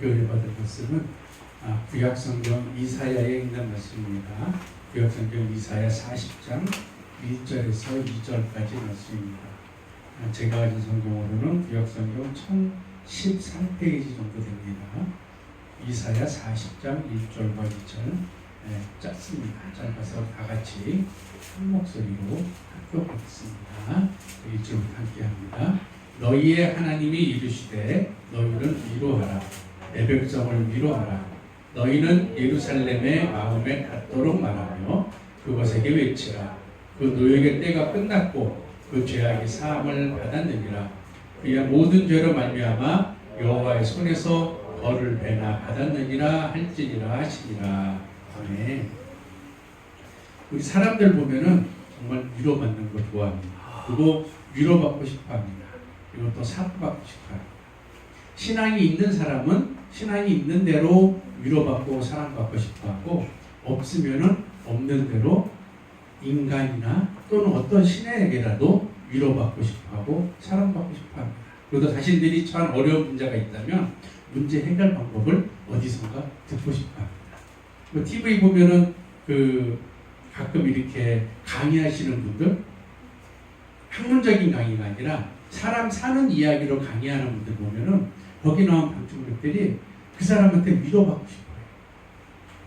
교회 받을 말씀은 구약성경 이사야에 있는 말씀입니다. 구약성경 이사야 40장 1절에서 2절까지 말씀입니다. 제가 가진 성경으로는 구약성경 1013페이지 정도 됩니다. 이사야 40장 1절과 2절 짧습니다. 짧아서 다 같이 한 목소리로 합독하겠습니다. 1절부터 함께합니다. 너희의 하나님이 이르시되 너희는 위로하라. 내 백성을 위로하라. 너희는 예루살렘의 마음에 닿도록 말하며 그것에게 외치라. 그 노역의 때가 끝났고 그 죄악이 사함을 받았느니라. 그의 모든 죄로 말미암아 여호와의 손에서 벌을 배나 받았느니라 할지니라 하시니라. 아멘. 우리 사람들 보면은 정말 위로받는 거 좋아합니다. 그리고 위로받고 싶어합니다. 그리고 또 사랑받고 싶어합니다. 신앙이 있는 사람은 신앙이 있는 대로 위로받고 사랑받고 싶어하고, 없으면은 없는 대로 인간이나 또는 어떤 신에게라도 위로받고 싶어하고 사랑받고 싶어합니다. 그리고 자신들이 처한 어려운 문제가 있다면 문제 해결 방법을 어디선가 듣고 싶어합니다. TV 보면은 가끔 이렇게 강의하시는 분들, 학문적인 강의가 아니라 사람 사는 이야기로 강의하는 분들 보면은 거기 나온 방청객들이 그 사람한테 위로받고 싶어요.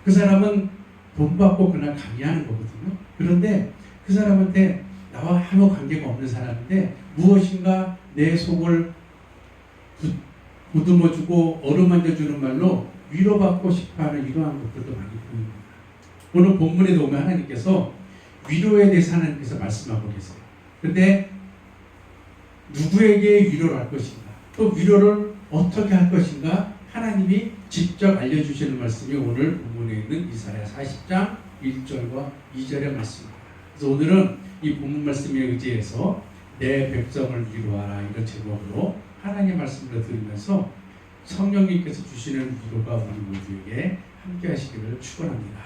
그 사람은 돈 받고 그날 강의하는 거거든요. 그런데 그 사람한테 나와 아무 관계가 없는 사람인데 무엇인가 내 속을 보듬어주고 어루만져주는 말로 위로받고 싶어하는 이러한 것들도 많이 보입니다. 오늘 본문에 보면 하나님께서 위로에 대해서 하나님께서 말씀하고 계세요. 그런데 누구에게 위로를 할 것인가, 또 위로를 어떻게 할 것인가 하나님이 직접 알려주시는 말씀이 오늘 본문에 있는 이사야 40장 1절과 2절의 말씀입니다. 그래서 오늘은 이 본문 말씀에 의지해서 내 백성을 위로하라 이런 제목으로 하나님의 말씀을 들으면서 성령님께서 주시는 위로가 우리 모두에게 함께 하시기를 축원합니다.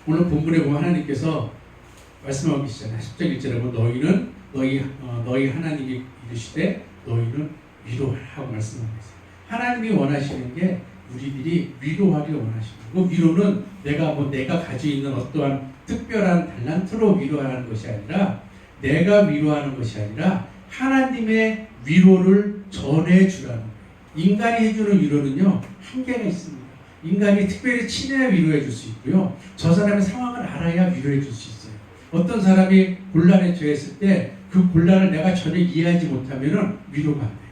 오늘 본문에 보면 하나님께서 말씀하고 계시잖아요. 10절 1절에 보면 너희는 너희 하나님이 이르시되 너희는 위로하라고 말씀하고 있어요. 하나님이 원하시는 게 우리들이 위로하기를 원하시는 거고, 위로는 내가 가지고 있는 어떠한 특별한 달란트로 위로하는 것이 아니라, 내가 위로하는 것이 아니라 하나님의 위로를 전해주라는 거예요. 인간이 해주는 위로는요 한계가 있습니다. 인간이 특별히 친해야 위로해 줄 수 있고요, 저 사람의 상황을 알아야 위로해 줄 수 있어요. 어떤 사람이 곤란에 처했을 때 그 곤란을 내가 전혀 이해하지 못하면 위로가 안 돼요.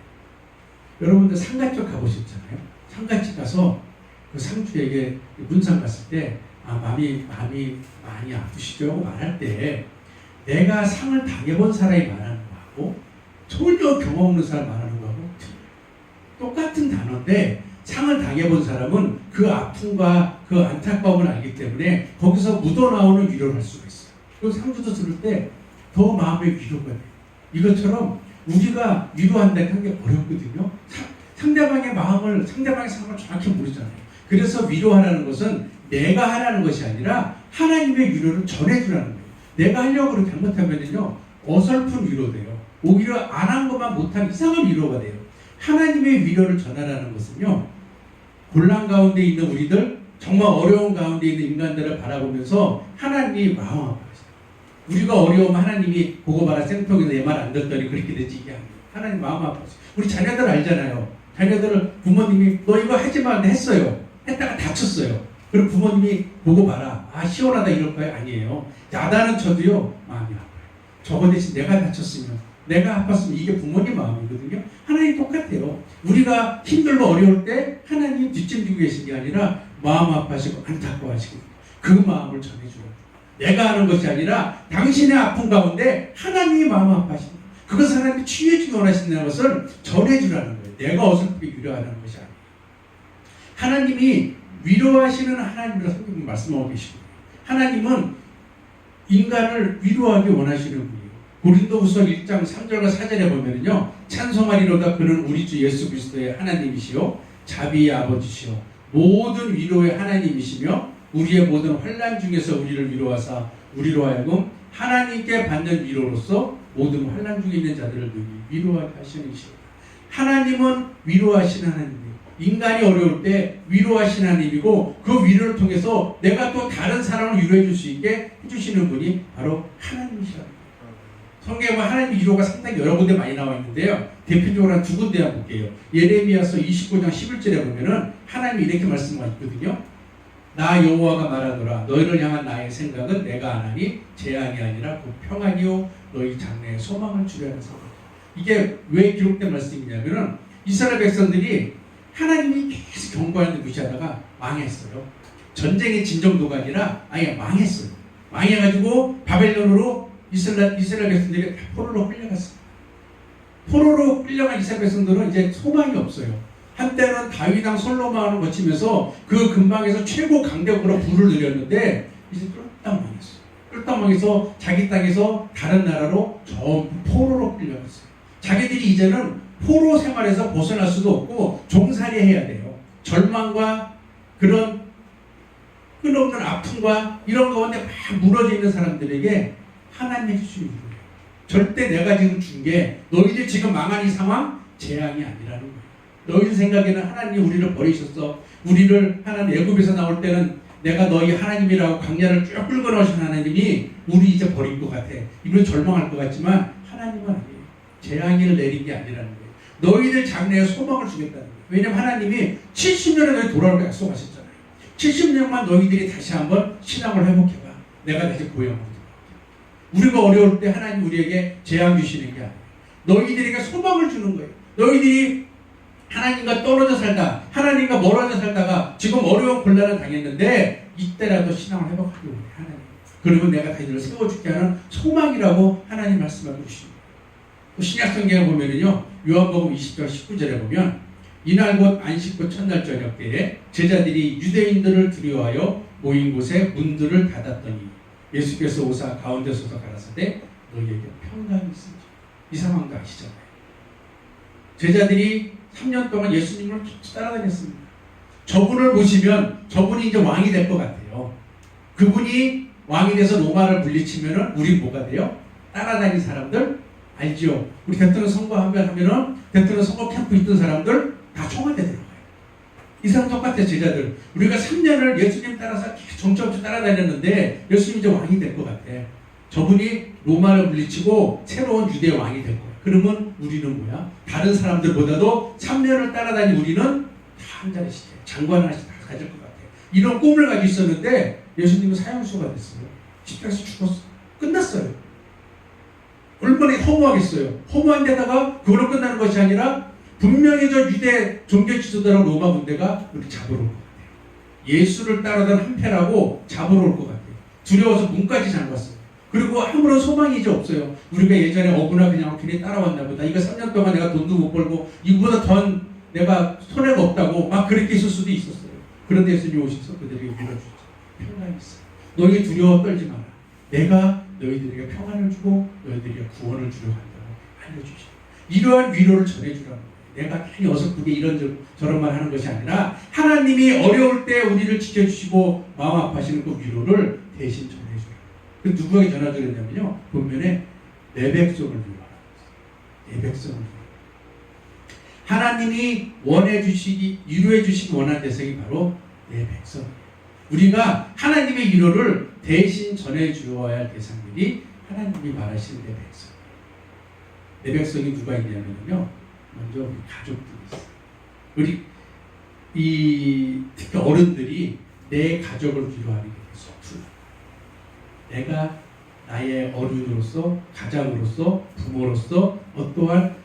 여러분들 상가집 가보셨잖아요. 상가집 가서 그 상주에게 문상 갔을 때 마음이 많이 아프시죠? 하고 말할 때 내가 상을 당해본 사람이 말하는 거하고 전혀 경험 없는 사람 말하는 거하고 똑같은 단어인데, 상을 당해본 사람은 그 아픔과 그 안타까움을 알기 때문에 거기서 묻어나오는 위로를 할 수가 있어요. 그 상주도 들을 때 더 마음의 위로가 돼요. 이것처럼 우리가 위로한다는 게 어렵거든요. 상대방의 마음을, 상대방의 상황을 정확히 모르잖아요. 그래서 위로하라는 것은 내가 하라는 것이 아니라 하나님의 위로를 전해주라는 거예요. 내가 하려고 그렇게 잘못하면요 어설픈 위로돼요. 오히려 안 한 것만 못한 이상한 위로가 돼요. 하나님의 위로를 전하라는 것은요, 곤란 가운데 있는 우리들, 정말 어려운 가운데 있는 인간들을 바라보면서 하나님이 마음 아파하세요. 우리가 어려우면 하나님이 보고 봐라, 생통에서 내 말 안 듣더니 그렇게 되지, 이게 아니에요. 하나님 마음 아파하세요. 우리 자녀들 알잖아요. 자녀들을 부모님이 너 이거 하지 마 했어요. 했다가 다쳤어요. 그럼 부모님이 보고 봐라, 시원하다 이럴 거예요? 아니에요. 야단은 쳐도요 마음이 아파요. 저거 대신 내가 다쳤으면, 내가 아팠으면, 이게 부모님 마음이거든요. 하나님 똑같아요. 우리가 힘들고 어려울 때 하나님 뒷짐지고 계신 게 아니라 마음 아파하시고 안타까워하시고 그 마음을 전해주라. 내가 하는 것이 아니라 당신의 아픔 가운데 하나님이 마음 아파하십니다. 그것을 하나님이 치유해주기 원하신다는 것을 전해주라는 거예요. 내가 어설프게 위로하는 것이 아니에요. 하나님이 위로하시는 하나님이라고 성경은 말씀하고 계시고, 하나님은 인간을 위로하기 원하시는 분이에요. 고린도후서 1장 3절과 4절에 보면은요, 찬송하리로다 그는 우리 주 예수 그리스도의 하나님이시요 자비의 아버지시요 모든 위로의 하나님이시며 우리의 모든 환난 중에서 우리를 위로하사 우리로 하여금 하나님께 받는 위로로서 모든 환난 중에 있는 자들을 위로하게 하시는 이십니다. 하나님은 위로하시는 하나님이에요. 인간이 어려울 때 위로하신 하나님이고 그 위로를 통해서 내가 또 다른 사람을 위로해 줄 수 있게 해주시는 분이 바로 하나님이시라고. 성경에 보면 하나님의 위로가 상당히 여러 군데 많이 나와 있는데요. 대표적으로 한 두 군데 한번 볼게요. 예레미야서 29장 11절에 보면은 하나님이 이렇게 말씀하고 있거든요. 나 여호와가 말하노라 너희를 향한 나의 생각은 내가 안하니 재앙이 아니라 곧 평안이요 너희 장래에 소망을 주려 하는 생각. 이게 왜 기록된 말씀이냐면은 이스라엘 백성들이 하나님이 계속 경고하는데 무시하다가 망했어요. 전쟁의 진정도가 아니라 아예 망했어요. 망해가지고 바벨론으로 이스라엘 백성들이 포로로 끌려갔어요. 포로로 끌려간 이스라엘 백성들은 이제 소망이 없어요. 한때는 다윗왕 솔로몬을 거치면서 그 근방에서 최고 강대국으로 부를 누렸는데 이제 쫄딱 망했어요. 쫄딱 망해서 자기 땅에서 다른 나라로 전부 포로로 끌려갔어요. 자기들이 이제는 포로 생활에서 벗어날 수도 없고 종살이 해야 돼요. 절망과 그런 끝없는 아픔과 이런 가운데 막 무너져 있는 사람들에게 하나님의 주시는 거예요. 절대 내가 지금 준 게 너희들 지금 망한 이 상황 재앙이 아니라는 거예요. 너희들 생각에는 하나님이 우리를 버리셨어. 우리를 하나님 애굽에서 나올 때는 내가 너희 하나님이라고 광야를 쭉 끌고 나오신 하나님이 우리 이제 버릴 것 같아. 이건 절망할 것 같지만 하나님은 아니에요. 재앙을 내린 게 아니라는 거예요. 너희들 장래에 소망을 주겠다는 거예요. 왜냐하면 하나님이 70년에 너희 돌아올 약속하셨잖아요. 70년만 너희들이 다시 한번 신앙을 회복해봐. 내가 다시 고용을 줄게. 우리가 어려울 때 하나님 우리에게 재앙 주시는 게 아니에요. 너희들에게 소망을 주는 거예요. 너희들이 하나님과 떨어져 살다, 하나님과 멀어져 살다가 지금 어려운 곤란을 당했는데 이때라도 신앙을 회복하기 원해 하나님. 그리고 내가 너희들을 세워줄게 하는 소망이라고 하나님 말씀하고 계십니다. 신약 성경에 보면은요, 요한복음 20장 19절에 보면 이날 곧 안식구 첫날 저녁 때에 제자들이 유대인들을 두려워하여 모인 곳에 문들을 닫았더니 예수께서 오사 가운데 서서 가라사대 너희에게 평강이 있으리라. 이 상황도 아시잖아요. 제자들이 3년 동안 예수님을 계속 따라다녔습니다. 저분을 보시면 저분이 이제 왕이 될 것 같아요. 그분이 왕이 돼서 로마를 물리치면은 우리 뭐가 돼요? 따라다닌 사람들 알죠? 우리 대통령 선거 한번 하면은 대통령 선거 캠프 있던 사람들 다 청와대 들어가요. 이 사람 똑같아요. 제자들. 우리가 3년을 예수님 따라서 정처없이 따라다녔는데 예수님 이제 왕이 될 것 같아. 저분이 로마를 물리치고 새로운 유대 왕이 될 거야. 그러면 우리는 뭐야? 다른 사람들보다도 3년을 따라다닌 우리는 다 한 자리씩 장관 하나씩 다 가질 것 같아. 이런 꿈을 가지고 있었는데 예수님은 사형수가 됐어요. 십자가에서 죽었어. 끝났어요. 얼마나 허무하겠어요. 허무한 데다가 그걸로 끝나는 것이 아니라 분명히 저 유대 종교 지도자랑 로마 군대가 이렇게 잡으러 올 것 같아요. 예수를 따르던 한패라고 잡으러 올 것 같아요. 두려워서 문까지 잠갔어요. 그리고 아무런 소망이 이제 없어요. 우리가 예전에 어부나 그냥 길에 따라왔나 보다. 이거 3년 동안 내가 돈도 못 벌고 이거보다 더 내가 손해가 없다고 막 그렇게 있을 수도 있었어요. 그런데 예수님이 오셔서 그들에게 밀어주죠. 평안이 있어. 너희 두려워 떨지 마라. 내가 너희들에게 평안을 주고 너희들에게 구원을 주려 한다고 알려주시죠. 이러한 위로를 전해주라는 거예요. 내가 괜히 어설프게 이런 저런 말 하는 것이 아니라 하나님이 어려울 때 우리를 지켜주시고 마음 아파하시는 그 위로를 대신 전해주라. 그 누구에게 전해주냐면요. 본면에 내 백성을 위로하라. 내 백성을 위로. 하나님이 위로해 주시기 원하는 대상이 바로 내 백성이에요. 우리가 하나님의 위로를 대신 전해주어야 할 대상들이 하나님이 말하시는 내 백성. 내 백성이 누가 있냐면요. 먼저 우리 가족들이 있어요. 우리 특히 어른들이 내 가족을 위로하는 게 서툴러. 내가 나의 어른으로서, 가장으로서, 부모로서 어떠한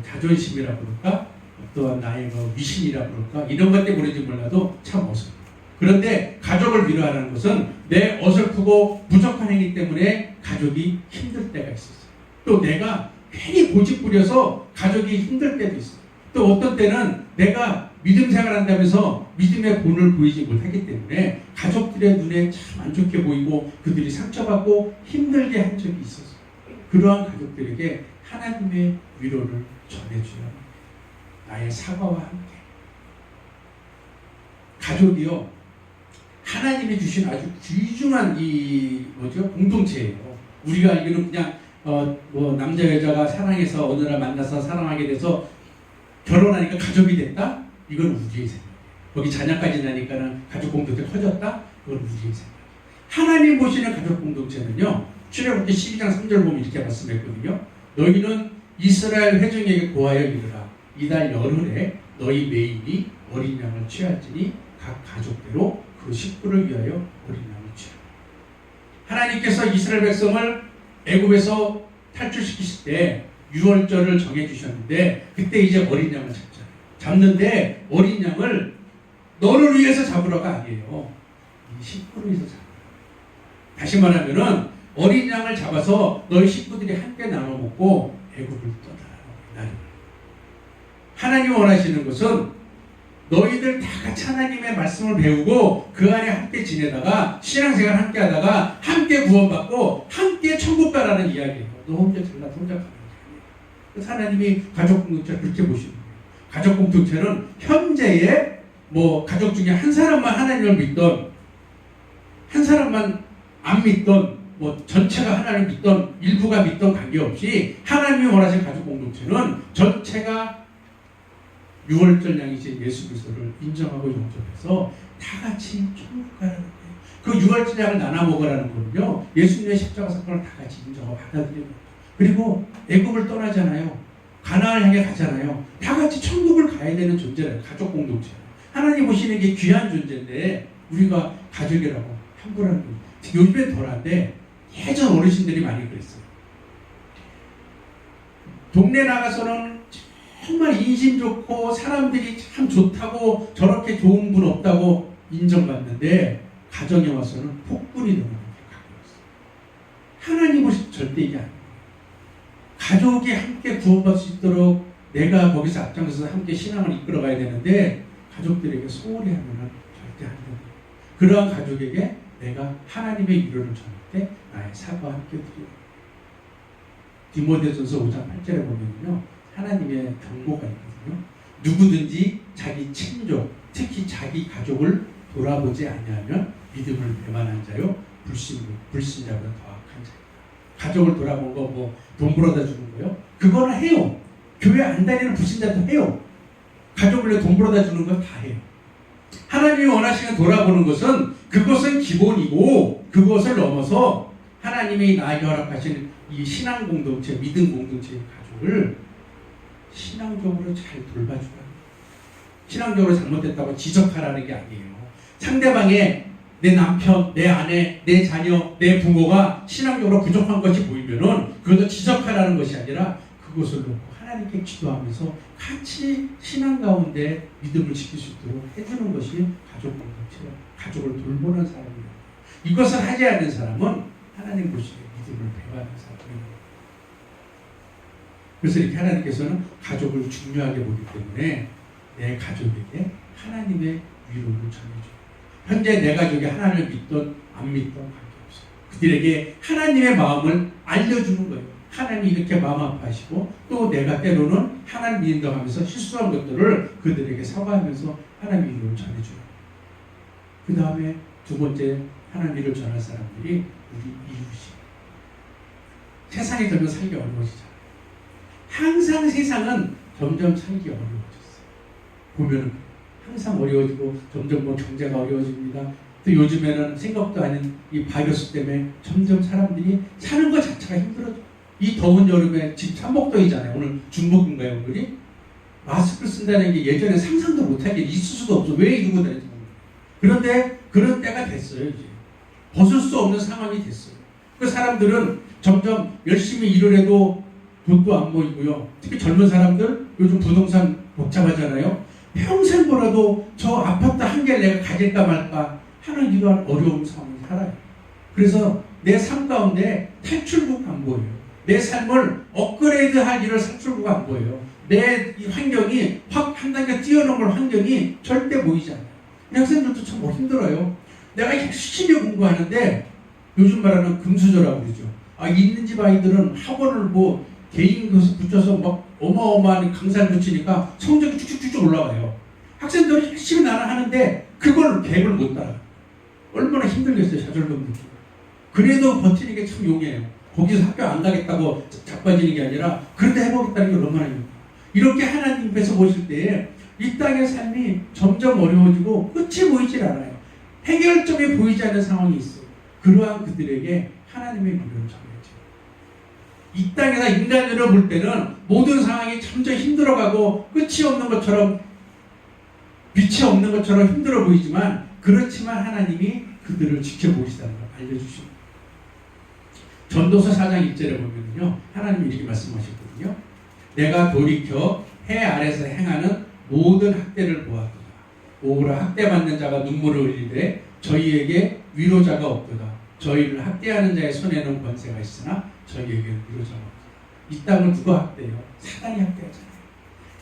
자존심이라 그럴까, 어떠한 나의 위신이라 그럴까 이런 것 때문에 그런지 몰라도 참 어설퍼. 그런데 가족을 위로하는 것은 내 어설프고 부족한 행위 때문에 가족이 힘들 때가 있었어요. 또 내가 괜히 고집 부려서 가족이 힘들 때도 있어요. 또 어떤 때는 내가 믿음 생활한다면서 믿음의 본을 보이지 못하기 때문에 가족들의 눈에 참 안 좋게 보이고 그들이 상처받고 힘들게 한 적이 있었어요. 그러한 가족들에게 하나님의 위로를 전해주는 나의 사과와 함께. 가족이요, 하나님이 주신 아주 귀중한 공동체예요. 우리가 알기로는 그냥 남자 여자가 사랑해서 어느 날 만나서 사랑하게 돼서 결혼하니까 가족이 됐다? 이건 우리의 생각. 거기 자녀까지 나니까는 가족 공동체 커졌다? 그건 우리의 생각. 하나님 보시는 가족 공동체는요, 출애굽기 12장 3절 보면 이렇게 말씀했거든요. 너희는 이스라엘 회중에게 고하여 이르라. 이달 열흘에 너희 매인이 어린 양을 취할지니 각 가족대로 그 식구를 위하여 어린 양을 취하라. 하나님께서 이스라엘 백성을 애굽에서 탈출시키실 때 유월절을 정해주셨는데 그때 이제 어린 양을 잡잖아요. 잡는데 어린 양을 너를 위해서 잡으러가 아니에요. 이 식구를 위해서 잡으러. 다시 말하면은 어린 양을 잡아서 너희 식구들이 함께 나눠 먹고 애굽을 떠나라. 하나님 원하시는 것은 너희들 다 같이 하나님의 말씀을 배우고 그 안에 함께 지내다가 신앙생활 함께 하다가 함께 구원받고 함께 천국 가라는 이야기예요. 너 혼자 잘나 혼자 가는 거예요. 그래서 하나님이 가족 공동체를 그렇게 보시는 거예요. 가족 공동체는 현재의 가족 중에 한 사람만 하나님을 믿던, 한 사람만 안 믿던, 전체가 하나님을 믿던, 일부가 믿던 관계없이 하나님이 원하시는 가족 공동체는 전체가 유월절 양이신 예수 그리스도를 인정하고 영접해서 다 같이 천국 가라는 거예요. 그 유월절 양을 나눠 먹으라는 거는요, 예수님의 십자가 사건을 다 같이 인정하고 받아들이는 거예요. 그리고 애굽을 떠나잖아요. 가나안을 향해 가잖아요. 다 같이 천국을 가야 되는 존재예요. 가족 공동체. 하나님 보시는 게 귀한 존재인데 우리가 가족이라고 함부로 하는 거예요. 요즘엔 덜한데 예전 어르신들이 많이 그랬어요. 동네 나가서는 정말 인심 좋고 사람들이 참 좋다고 저렇게 좋은 분 없다고 인정받는데 가정에 와서는 폭군이 되는 게 가까웠어요. 하나님 보시 절대 이게 아니에요. 가족이 함께 구원받을 수 있도록 내가 거기서 앞장서서 함께 신앙을 이끌어가야 되는데 가족들에게 소홀히 하면은 절대 안 돼요. 그러한 가족에게 내가 하나님의 위로를 전할 때 나의 사과와 함께 드려요. 디모데전서 5장 8절에 보면요, 하나님의 경고가 있거든요. 누구든지 자기 친족, 특히 자기 가족을 돌아보지 아니하면 믿음을 배반한 자요, 불신자보다 더 악한 자요. 가족을 돌아본 거 돈 벌어다 주는 거요? 그거는 해요. 교회 안 다니는 불신자도 해요. 가족을 위해 돈 벌어다 주는 건 다 해요. 하나님이 원하시는 돌아보는 것은 그것은 기본이고 그것을 넘어서 하나님이 나에게 허락하신 이 신앙 공동체, 믿음 공동체의 가족을 신앙적으로 잘 돌봐주라. 신앙적으로 잘못됐다고 지적하라는 게 아니에요. 상대방의 내 남편, 내 아내, 내 자녀, 내 부모가 신앙적으로 부족한 것이 보이면은 그것을 지적하라는 것이 아니라 그것을 놓고 하나님께 기도하면서 같이 신앙 가운데 믿음을 지킬 수 있도록 해주는 것이 가족 공동체예요. 가족을 돌보는 사람이에요. 이것을 하지 않는 사람은 하나님 보시기에 믿음을 배반하는 사람이에요. 그래서 이렇게 하나님께서는 가족을 중요하게 보기 때문에 내 가족에게 하나님의 위로를 전해줘요. 현재 내 가족이 하나님을 믿던 안 믿던 관계없어요. 그들에게 하나님의 마음을 알려주는 거예요. 하나님이 이렇게 마음 아파하시고 또 내가 때로는 하나님 믿는다고 실수한 것들을 그들에게 사과하면서 하나님의 위로를 전해줘요. 그 다음에 두 번째 하나님의 위로를 전할 사람들이 우리 이웃이. 세상이 점점 살기 어려워지잖아요. 항상 세상은 점점 살기 어려워졌어요. 보면은 항상 어려워지고 점점 경제가 어려워집니다. 또 요즘에는 생각도 아닌 이 바이러스 때문에 점점 사람들이 사는 것 자체가 힘들어져. 이 더운 여름에 지금 참복더위잖아요. 오늘 중복인가요, 오늘이? 마스크를 쓴다는 게 예전에 상상도 못하게 있을 수가 없어. 왜 이러고 다니지? 그런데 그런 때가 됐어요, 이제. 벗을 수 없는 상황이 됐어요. 그 사람들은 점점 열심히 일을 해도 돈도 안 모이고요. 특히 젊은 사람들, 요즘 부동산 복잡하잖아요. 평생 벌어도 저 아파트 한 개를 내가 가질까 말까 하는 이러한 어려운 상황을 살아요. 그래서 내 삶 가운데 탈출구가 안 보여요. 내 삶을 업그레이드 할 일을 탈출구가 안 보여요. 내 이 환경이 확 한 단계 뛰어넘을 환경이 절대 보이지 않아요. 학생들도 참 힘들어요. 내가 열심히 공부하는데 요즘 말하는 금수저라고 그러죠. 있는 집 아이들은 학원을 개인 교수 붙여서 막 어마어마한 강사를 붙이니까 성적이 쭉쭉쭉 올라가요. 학생들이 열심히 나는 하는데 그걸 계획을 못 따라. 얼마나 힘들겠어요, 좌절감 느끼고. 그래도 버티는 게 참 용이해요. 거기서 학교 안 가겠다고 자빠지는 게 아니라 그래도 해보겠다는 게 얼마나 용이에요. 이렇게 하나님 앞에서 보실 때 이 땅의 삶이 점점 어려워지고 끝이 보이질 않아요. 해결점이 보이지 않는 상황이 있어요. 그러한 그들에게 하나님의 미련을 전해줘요. 이 땅에서 인간으로 볼 때는 모든 상황이 점점 힘들어가고 끝이 없는 것처럼, 빛이 없는 것처럼 힘들어 보이지만, 그렇지만 하나님이 그들을 지켜보시다는 걸 알려주십니다. 전도서 4장 1절에 보면요, 하나님이 이렇게 말씀하셨거든요. 내가 돌이켜 해 아래서 행하는 모든 학대를 보았도다. 오라 학대받는 자가 눈물을 흘리되 저희에게 위로자가 없도다. 저희를 학대하는 자의 손에는 권세가 있으나 저희에게는 위로자가 없도다. 이 땅을 누가 학대해요? 사단이 학대하잖아요.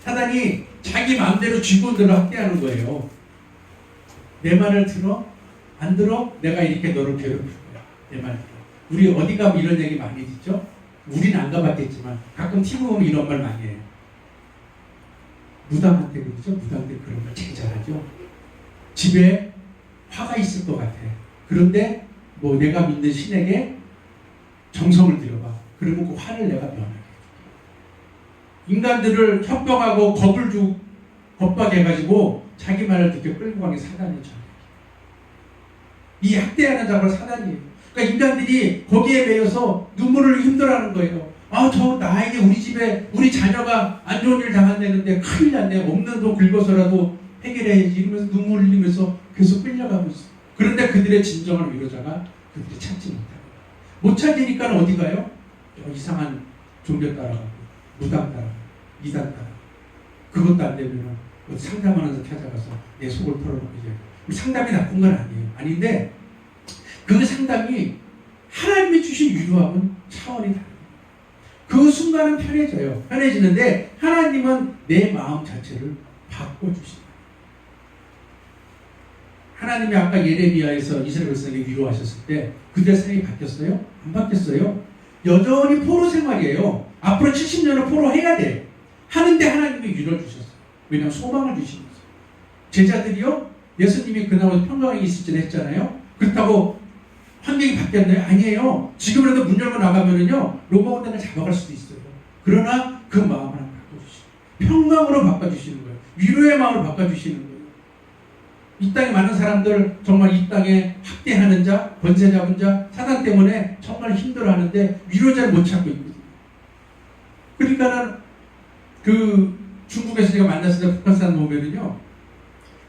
사단이 자기 마음대로 직원들을 학대하는 거예요. 내 말을 들어? 안 들어? 내가 이렇게 너를 괴롭힐 거야. 내 말 들어. 우리 어디 가면 이런 얘기 많이 듣죠? 우리는 안 가봤겠지만 가끔 TV 보면 이런 말 많이 해요. 무당한테 그러죠? 무당들 그런 걸 제일 잘하죠? 집에 화가 있을 것 같아. 그런데 뭐 내가 믿는 신에게 정성을 들여봐. 그러면 그 화를 내가 면하게 해줄게. 인간들을 협박하고 겁을 주고 겁박해가지고 자기 말을 듣게 끌고 가는 게 사단이죠. 이 학대하는 자가 사단이에요. 그러니까 인간들이 거기에 매여서 눈물을 힘들어하는 거예요. 아, 저 나에게 우리 집에 우리 자녀가 안 좋은 일 당한다는데 큰일 났네. 없는 돈 긁어서라도 해결해야지. 이러면서 눈물 흘리면서 계속 끌려가고 있어. 그런데 그들의 진정한 위로자가 그들이 찾지 못하고, 못 찾으니까 어디 가요? 이상한 종교 따라가고, 무당 따라가고, 이단 따라가고. 그것도 안 되면 상담하는 데 찾아가서 내 속을 털어놓고 이제 상담이 나쁜 건 아니에요. 아닌데 그 상담이 하나님이 주신 위로하고는 차원이 다릅니다. 그 순간은 편해져요. 편해지는데 하나님은 내 마음 자체를 바꿔주신다. 하나님이 아까 예레미야에서 이스라엘 백성에게 위로하셨을 때 그들 삶이 바뀌었어요? 안 바뀌었어요. 여전히 포로 생활이에요. 앞으로 70년을 포로 해야 돼. 하는데 하나님이 위로를 주셨어요. 왜냐하면 소망을 주시는 거죠. 제자들이요? 예수님이 그나마 평강에 있을 때 했잖아요. 그렇다고 환경이 바뀌었나요? 아니에요. 지금이라도 문 열고 나가면은요, 로마 군대를 잡아갈 수도 있어요. 그러나 그 마음을 바꿔주시고, 평강으로 바꿔주시는 거예요. 위로의 마음으로 바꿔주시는 거예요. 이 땅에 많은 사람들, 정말 이 땅에 학대하는 자, 권세 잡은 자, 사단 때문에 정말 힘들어하는데 위로자를 못 찾고 있거든요. 그러니까는 그 중국에서 제가 만났을 때 북한 사람 보면은요,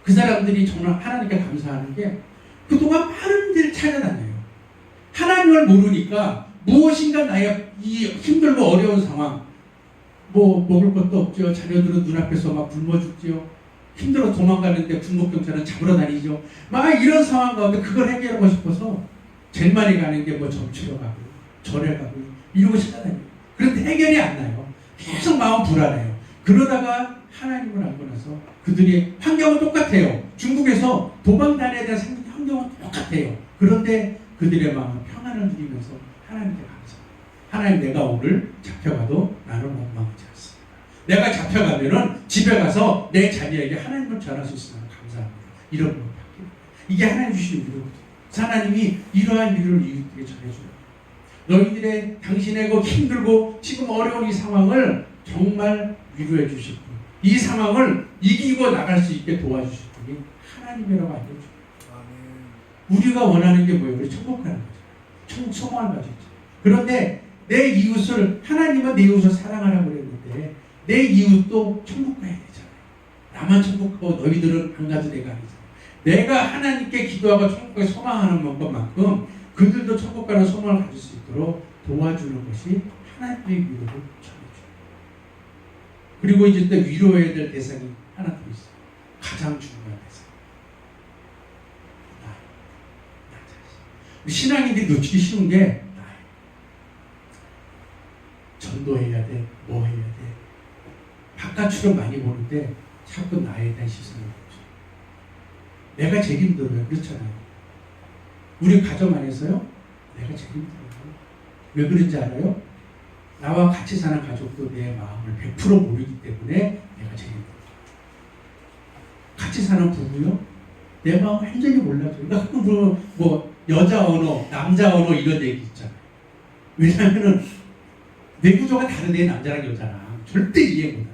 그 사람들이 정말 하나님께 감사하는 게 그동안 많은 데를 찾아다녀요. 하나님을 모르니까 무엇인가 나의 이 힘들고 어려운 상황, 뭐 먹을 것도 없죠. 자녀들은 눈앞에서 막 굶어 죽지요. 힘들어 도망가는데 군목경찰은 잡으러 다니죠. 막 이런 상황 가운데 그걸 해결하고 싶어서 제일 많이 가는 게 뭐 점치러 가고 절에 가고 이러고 찾아다녀요. 그런데 해결이 안 나요. 계속 마음 불안해요. 그러다가 하나님을 알고 나서 그들이 환경은 똑같아요. 중국에서 도망 다녀야 될 환경은 똑같아요. 그런데 그들의 마음은 평안을 누리면서 하나님께 감사합니다. 하나님, 내가 오늘 잡혀가도 나는 원망하지 않습니다. 내가 잡혀가면은 집에 가서 내 자녀에게 하나님을 전할 수 있으면 감사합니다. 이런 걸 받게. 이게 하나님 주신 위로거든요. 하나님이 이러한 위로를 이웃에게 전해줘요. 너희들의 당신의 그 힘들고 지금 어려운 이 상황을 정말 위로해 주실 분, 이 상황을 이기고 나갈 수 있게 도와주실 분이 하나님이라고 알려줘요. 우리가 원하는 게 뭐예요? 우리 천국 가는 거죠. 천국 소망을 가지고 있죠. 그런데 내 이웃을, 하나님은 내 이웃을 사랑하라고 그랬는데 내 이웃도 천국 가야 되잖아요. 나만 천국 가고 너희들은 안 가도 내가 아니잖아요. 내가 하나님께 기도하고 천국에 소망하는 것만큼 그들도 천국 가는 소망을 가질 수 있도록 도와주는 것이 하나님의 위로를 전해줘요. 그리고 이제 또 위로해야 될 대상이 하나 더 있어요. 가장 중요한 대상. 나 자신. 우리 신앙인들이 놓치기 쉬운 게 나예요. 전도해야 돼. 뭐 해야 돼. 바깥으로 많이 보는데 자꾸 나에 대한 시선을 보죠. 내가 제일 힘들어요. 그렇잖아요. 우리 가정 안에서요. 내가 제일 힘들어요. 왜 그런지 알아요? 나와 같이 사는 가족도 내 마음을 100% 모르기 때문에 내가 제일 힘들어요. 같이 사는 부부요. 내 마음 완전히 몰라줘요. 그러니까 뭐 여자 언어, 남자 언어 이런 얘기 있잖아요. 왜냐하면은 내 구조가 다르네. 남자랑 여자랑 절대 이해 못해요.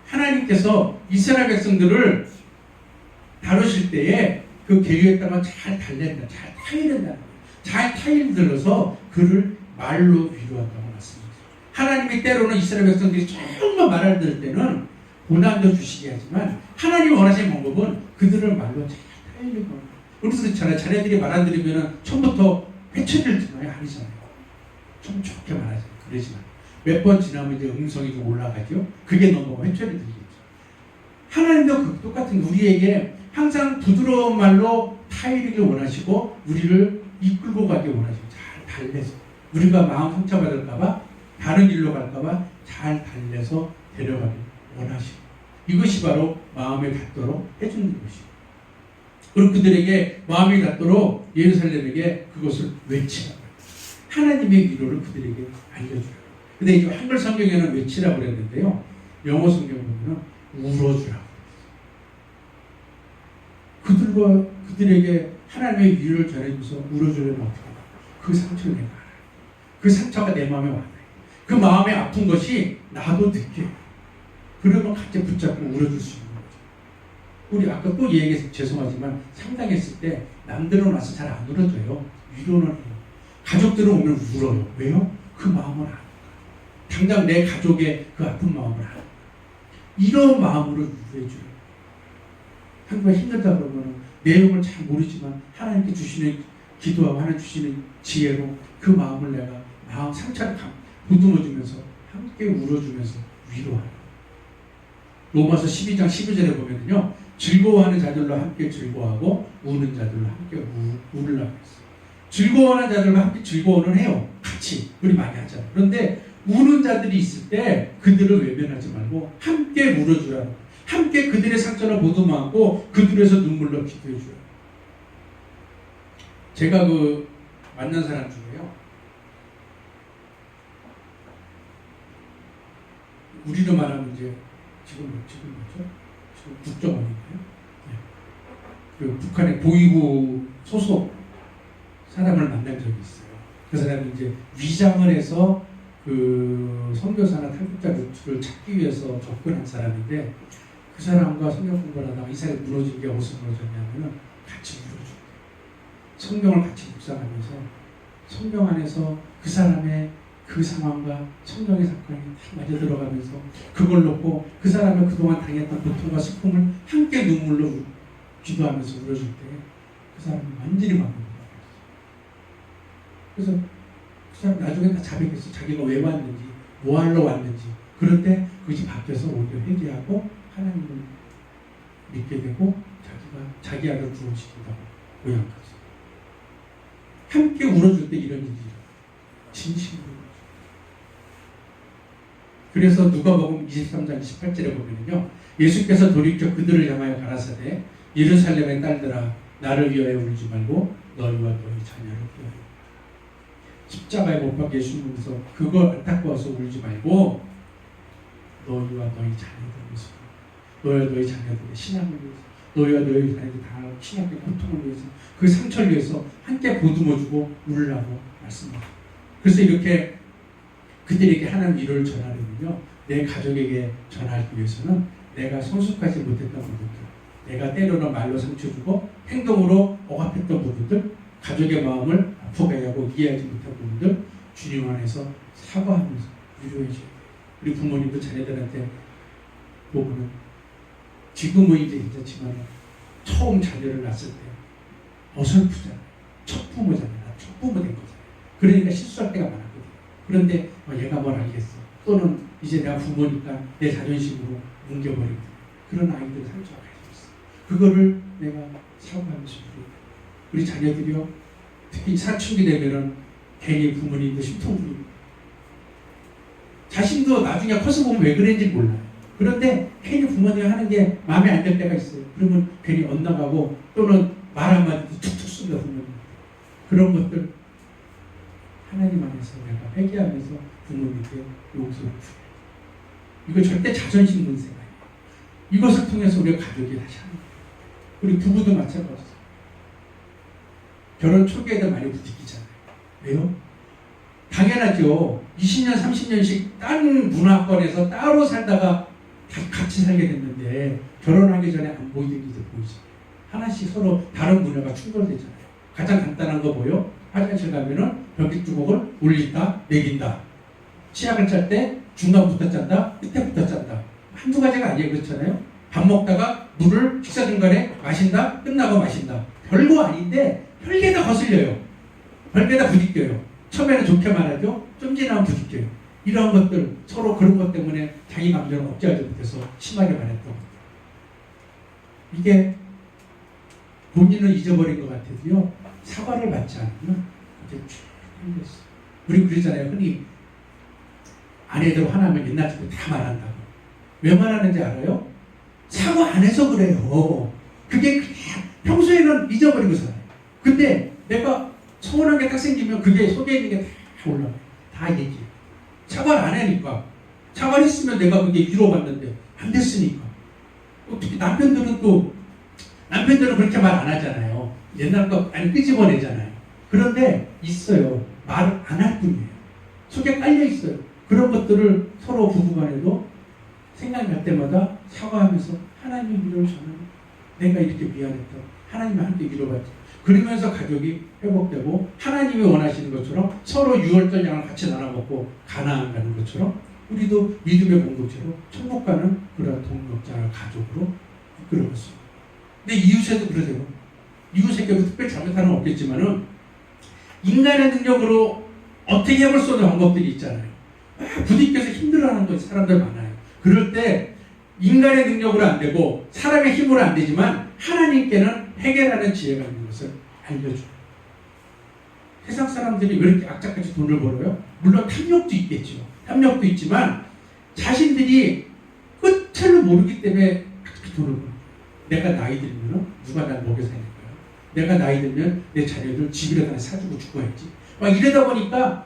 하나님께서 이스라엘 백성들을 다루실 때에 그 계류했다가 잘 달랜다, 잘 타이른다는 거예요. 잘 타일들어서 그를 말로 위로한다고 말씀합니다. 하나님이 때로는 이스라엘 백성들이 정말 말을 들을 때는 고난도 주시게 하지만 하나님이 원하시는 방법은 그들을 말로 잘 타일리고, 우리도 그렇잖아요. 자네들이 말 안 들으면 처음부터 회초리를 드나요? 아니잖아요. 좀 좋게 말하죠. 그러지만 몇 번 지나면 이제 음성이 좀 올라가죠. 그게 넘어가 회초리 들리겠죠. 하나님도 똑같은 우리에게 항상 부드러운 말로 타이르길 원하시고 우리를 이끌고 가길 원하시고 잘 달래서, 우리가 마음 상처받을까봐 다른 길로 갈까봐 잘 달래서 데려가길 원하시고, 이것이 바로 마음에 닿도록 해주는 것이고, 그리고 그들에게 마음이 닿도록 예루살렘에게 그것을 외치라고, 하나님의 위로를 그들에게 알려주라고. 근데 이제 한글 성경에는 외치라고 그랬는데요, 영어 성경 보면 울어주라고. 그들에게 하나님의 위로를 전해줘서 울어주려면 어떻게 할까? 그 상처를 내가 알아요. 그 상처가 내 마음에 와요. 그 마음에 아픈 것이 나도 느껴요. 그러면 같이 붙잡고 울어줄 수 있는 거죠. 우리 아까 또 얘기해서 죄송하지만 상담했을 때 남들은 와서 잘 안 울어줘요. 위로는 해요. 가족들은 오면 울어요. 왜요? 그 마음을 아는 거예요. 당장 내 가족의 그 아픈 마음을 아는 거예요. 이런 마음으로 위로해줘요. 한번 힘들다 그러면 내용을 잘 모르지만 하나님께 주시는, 기도하고 하나님 주시는 지혜로 그 마음을 내가 마음 상처를 보듬어주면서 함께 울어주면서 위로하는. 로마서 12장 12절에 보면요, 즐거워하는 자들로 함께 즐거워하고 우는 자들로 함께 울으라고 했어요. 즐거워하는 자들과 함께 즐거워는 해요. 같이 우리 많이 하잖아요. 그런데 우는 자들이 있을 때 그들을 외면하지 말고 함께 울어주라고, 함께 그들의 상처를 보듬어하고 그들에서 눈물로 기도해줘요. 제가 그 만난 사람 중에요, 우리로 말하면 이제 지금 뭐죠? 지금 국정원인가요? 네. 그 북한의 보위부 소속 사람을 만난 적이 있어요. 그 사람이 이제 위장을 해서 그 선교사나 탈북자 루트를 찾기 위해서 접근한 사람인데, 그 사람과 성경 공부를 하다가 이 사람이 무너진 게 어디서 무너졌냐면 같이 무너졌대요. 성경을 같이 묵상하면서 성경 안에서 그 사람의 그 상황과 성경의 사건이 다 맞아 들어가면서 그걸 놓고 그 사람의 그동안 당했던 고통과 슬픔을 함께 눈물로 기도하면서 울어줄 때 그 사람이 완전히 바뀌는 거예요. 그래서 그 사람 나중에 다 자백했어. 자기가 왜 왔는지, 뭐 하러 왔는지. 그럴 때 그것이 바뀌어서 오히려 회개하고 하나님을 믿게 되고 자기 아들 구원시킨다고 고향까지. 함께 울어줄 때 이런 일이 일어나요. 진심으로. 그래서 누가복음 23장 18절에 보면요, 예수께서 돌이켜 그들을 향하여 가라사대 예루살렘의 딸들아 나를 위하여 울지 말고 너희와 너희 자녀를 위하여. 십자가에 못 박혀 예수님께서 그걸 안타까워서 울지 말고 너희와 너희 자녀들을 위해서, 너희와 너희 자녀들의 신앙을 위해서, 너희와 너희 자녀들이 다 신앙의 고통을 위해서, 그 상처를 위해서 함께 보듬어주고 울으라고 말씀합니다. 그래서 이렇게 그들에게 하나님 위로를 전하려면요, 내 가족에게 전하기 위해서는 내가 성숙하지 못했던 부분들, 내가 때로는 말로 상처 주고 행동으로 억압했던 부분들, 가족의 마음을 아프게 하고 이해하지 못한 부분들 주님 안에서 사과하면서 위로해줘야 돼요. 우리 부모님도 자녀들한테 보고는 지금은 이제 괜찮지만 처음 자녀를 낳았을 때 어설프잖아요. 첫 부모잖아요. 첫 부모 된 거잖아요. 그러니까 실수할 때가 많았거든요. 그런데 얘가 뭘 알겠어. 또는 이제 내가 부모니까 내 자존심으로 뭉겨버리고, 그런 아이들 상처가 가지고 있어. 그거를 내가 사과하면서 우리 자녀들이요, 특히 사춘기 되면은 괜히 부모님도 심통 부리고 자신도 나중에 커서 보면 왜 그랬는지 몰라요. 그런데 괜히 부모님이 하는 게 마음에 안 들 때가 있어요. 그러면 괜히 엇나가고 또는 말 한마디도 툭툭 쏜다 부모님. 그런 것들 하나님 안에서 내가 회개하면서 부모님께 용서를 주고, 이거 절대 자존심 문제가 아니에요. 이것을 통해서 우리가 가족이 다시 하는 거예요. 우리 부부도 마찬가지죠. 결혼 초기에도 많이 부딪히잖아요. 왜요? 당연하죠. 20년, 30년씩 딴 문화권에서 따로 살다가 같이 살게 됐는데 결혼하기 전에 안 보이던 게 이제 보이죠. 하나씩 서로 다른 문화가 충돌되잖아요. 가장 간단한 거 뭐요? 화장실 가면은 변기주먹을 올린다, 내긴다. 치약을 짤 때 중간부터 짠다, 끝에부터 짠다. 한두 가지가 아니에요. 그렇잖아요. 밥 먹다가 물을 식사 중간에 마신다, 끝나고 마신다. 별거 아닌데 별게다 거슬려요. 별게다 부딪혀요. 처음에는 좋게 말하죠. 좀 지나면 부딪혀요. 이런 것들, 서로 그런 것 때문에 자기 감정을 억제하지 못해서 심하게 말했던 것. 이게 본인은 잊어버린 것 같아도요, 사과를 받지 않으면 그게 쭉 힘들었어요. 우리 그러잖아요. 흔히 아내들 화나면 옛날부터 다 말한다고. 왜 말하는지 알아요? 사과 안 해서 그래요. 그게 그냥 평소에는 잊어버리고 살아요. 근데 내가 서운한 게 딱 생기면 그게 속에 있는 게 다 올라와요. 다 얘기해요. 사과를 안 하니까. 사과를 했으면 내가 그게 위로받는데 안 됐으니까. 어떻게 남편들은 그렇게 말 안 하잖아요. 옛날 거 안 끄집어내잖아요. 그런데 있어요. 말을 안 할 뿐이에요. 속에 깔려 있어요. 그런 것들을 서로 부부간에도 생각날 때마다 사과하면서 하나님 위로를 전하는, 내가 이렇게 미안했다. 하나님과 함께 위로받자. 그러면서 가족이 회복되고 하나님이 원하시는 것처럼 서로 유월절 양을 같이 나눠 먹고 가나안 가는 것처럼 우리도 믿음의 공동체로 천국 가는 그런 동역자를 가족으로 이끌어갔습니다. 근데 이웃에도 그러세요. 이웃에게도 특별히 잘못하는 건 없겠지만은 인간의 능력으로 어떻게 해볼 수 없는 방법들이 있잖아요. 부딪혀서 힘들어하는 사람들 많아요. 그럴 때 인간의 능력으로 안 되고 사람의 힘으로 안 되지만 하나님께는 해결하는 지혜가 있는 것을 알려줘요. 세상 사람들이 왜 이렇게 악착같이 돈을 벌어요? 물론 탐욕도 있겠죠. 탐욕도 있지만 자신들이 끝을 모르기 때문에 돈을 벌어요. 내가 나이 들면 누가 날 먹여 살릴 거야? 내가 나이 들면 내 자녀들 집이라도 하나 사주고 죽어야지. 막 이러다 보니까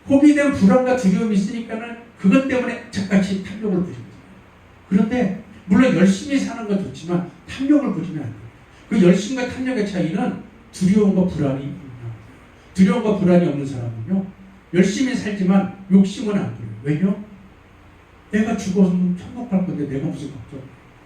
고비된 불안과 두려움이 있으니까는 그것 때문에 착같이 탐욕을 부리는 거예요. 그런데 물론 열심히 사는 건 좋지만 탐욕을 부리면 안 돼요. 그 열심과 탐욕의 차이는 두려움과 불안이 있는 거예요. 두려움과 불안이 없는 사람은요, 열심히 살지만 욕심은 안 부려요. 왜요? 내가 죽어서는 천국 갈 건데 내가 무슨 걱정?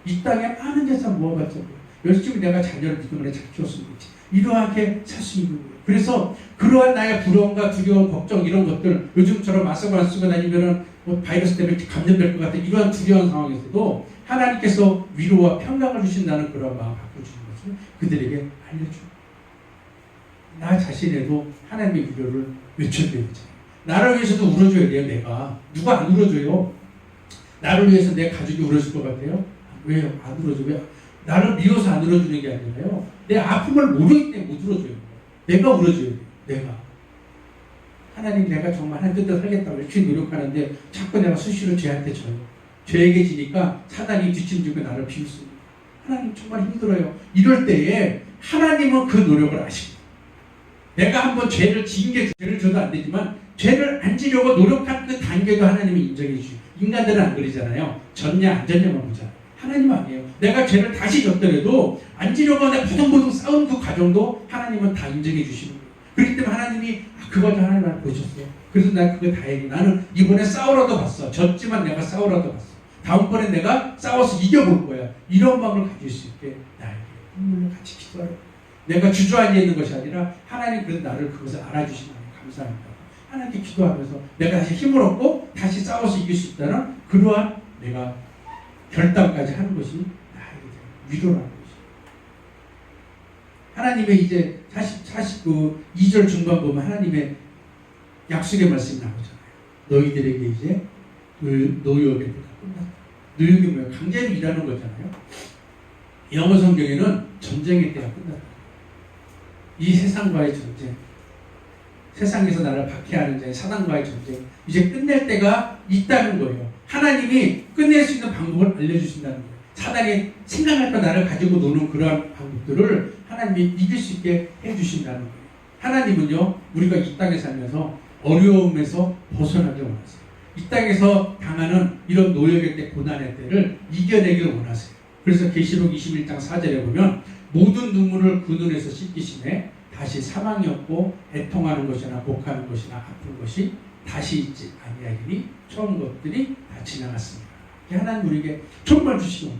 이 땅에 많은 재산 모아봤자 열심히 내가 자녀를 믿음으로 잘 키웠으면 좋지. 이러하게 살 수 있는 거예요. 그래서 그러한 나의 불안과 두려움, 걱정 이런 것들, 요즘처럼 마스크를 안 쓰고 다니면은 뭐 바이러스 때문에 감염될 것 같은 이러한 두려운 상황에서도 하나님께서 위로와 평강을 주신다는 그런 마음을 바꿔주는 것을 그들에게 알려줍니다. 나 자신에도 하나님의 위로를 외쳐야 되잖아요. 나를 위해서도 울어줘야 돼요. 내가 누가 안 울어줘요? 나를 위해서 내 가족이 울어줄 것 같아요? 왜요? 안 울어줘요? 나를 미워서 안 울어주는 게 아니라요, 내 아픔을 모르기 때문에 못 울어줘요. 내가 울어줘야 돼요. 내가. 하나님, 내가 정말 하나님 뜻대로 살겠다고 열심히 노력하는데 자꾸 내가 수시로 죄한테 져요. 죄에게 지니까 사단이 뒷짐지고 나를 비웃습니다. 하나님 정말 힘들어요. 이럴 때에 하나님은 그 노력을 아십니다. 내가 한번 죄를 지은 게 죄를 져도 안 되지만 죄를 안 지려고 노력한 그 단계도 하나님이 인정해 주시고, 인간들은 안 그러잖아요. 졌냐 안 졌냐만 보잖아요. 하나님 아니에요. 내가 죄를 다시 졌더라도 안 지려고 내가 보동보동 싸운 그 과정도 하나님은 다 인정해 주시는 거예요. 그렇기 때문에 하나님이 그거 하나님 나를 보셨어요. 그래서 난 그거 다행히, 나는 이번에 싸우라도 봤어. 졌지만 내가 싸우라도 봤어. 다음번에 내가 싸워서 이겨볼 거야. 이런 마음을 가질 수 있게 나에게 눈물로 같이 기도하라. 내가 주저앉아 있는 것이 아니라 하나님 그래서 나를 그것을 알아주시는 감사합니다. 하나님께 기도하면서 내가 다시 힘을 얻고 다시 싸워서 이길 수 있다는 그러한 내가 결단까지 하는 것이 나에게 위로라는 것이. 하나님의 이제 2절 중반 보면 하나님의 약속의 말씀이 나오잖아요. 너희들에게 이제 노역의 때가 끝났다. 노역이 뭐예요? 강제로 일하는 거잖아요. 영어 성경에는 전쟁의 때가 끝났다. 이 세상과의 전쟁, 세상에서 나를 박해하는 자의 사단과의 전쟁, 이제 끝낼 때가 있다는 거예요. 하나님이 끝낼 수 있는 방법을 알려주신다는 거예요. 사단이 생각할 거 나를 가지고 노는 그러한 방법들을 하나님이 이길 수 있게 해주신다는 거예요. 하나님은요, 우리가 이 땅에 살면서 어려움에서 벗어나길 원하세요. 이 땅에서 당하는 이런 노역의 때, 고난의 때를 이겨내길 원하세요. 그래서 계시록 21장 4절에 보면 모든 눈물을 그 눈에서 씻기심에 다시 사망이 없고 애통하는 것이나 곡하는 것이나 아픈 것이 다시 있지 아니하리니 처음 것들이 다 지나갔습니다. 하나님 우리에게 정말 주시고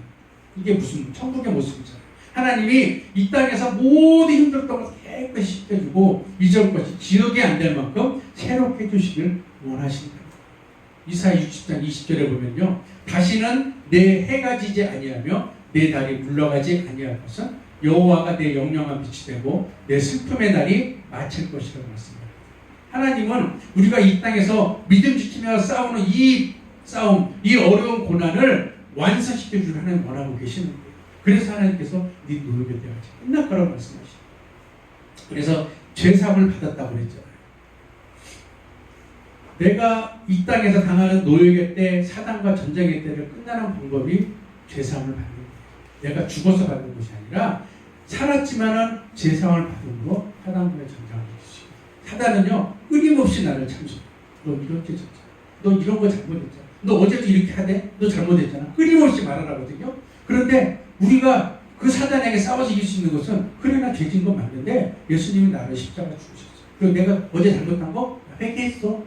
이게 무슨 천국의 모습이잖아요. 하나님이 이 땅에서 모든 힘들었던 것을 깨끗이 씻겨주고 이전 것이 기억이 안 될 만큼 새롭게 해주시길 원하신다. 이사야 60장 20절에 보면요, 다시는 내 해가 지지 아니하며 내 달이 물러가지 아니할 것은 여호와가 내 영영한 빛이 되고 내 슬픔의 날이 마칠 것이라고 말씀합니다. 하나님은 우리가 이 땅에서 믿음 지키며 싸우는 이 싸움, 이 어려운 고난을 완성시켜 주는 하나님 원하고 계시는 거예요. 그래서 하나님께서 네 노력의 때가 끝날 거라고 말씀하시죠. 그래서 죄사함을 받았다고 그랬잖아요. 내가 이 땅에서 당하는 노역의 때, 사단과 전쟁의 때를 끝나는 방법이 죄사함을 받는 거예요. 내가 죽어서 받는 것이 아니라 살았지만은 죄사함을 받음으로 사단과의 전쟁을 이기시고, 사단은요 끊임없이 나를 참소해. 너 이렇게 졌잖아. 너 이런 거 잘못했잖아. 너 어제도 이렇게 하대. 너 잘못했잖아. 끊임없이 말하라거든요. 그런데 우리가 그 사단에게 싸워서 이길 수 있는 것은, 그래 나 죄진 건 맞는데 예수님이 나를 십자가 죽으셨어. 그리고 내가 어제 잘못한 거 회개했어.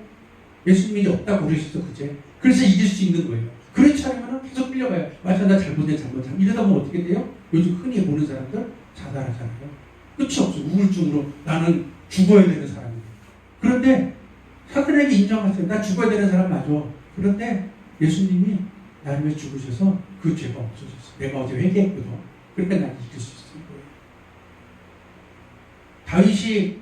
예수님이 없다고 그러셨어 그제. 그래서 이길 수 있는 거예요. 그렇지 않으면 계속 끌려가요. 맞아 나 잘못해. 이러다 보면 어떻게 돼요? 요즘 흔히 보는 사람들 자살하잖아요. 끝이 없어. 우울증으로 나는 죽어야 되는 사람이에요. 그런데 사단에게 인정하세요. 나 죽어야 되는 사람 맞아. 그런데 예수님이 나를 위해 죽으셔서 그 죄가 없어졌어. 내가 어제 회개했거든. 그러니까 난 이길 수 있어. 다윗이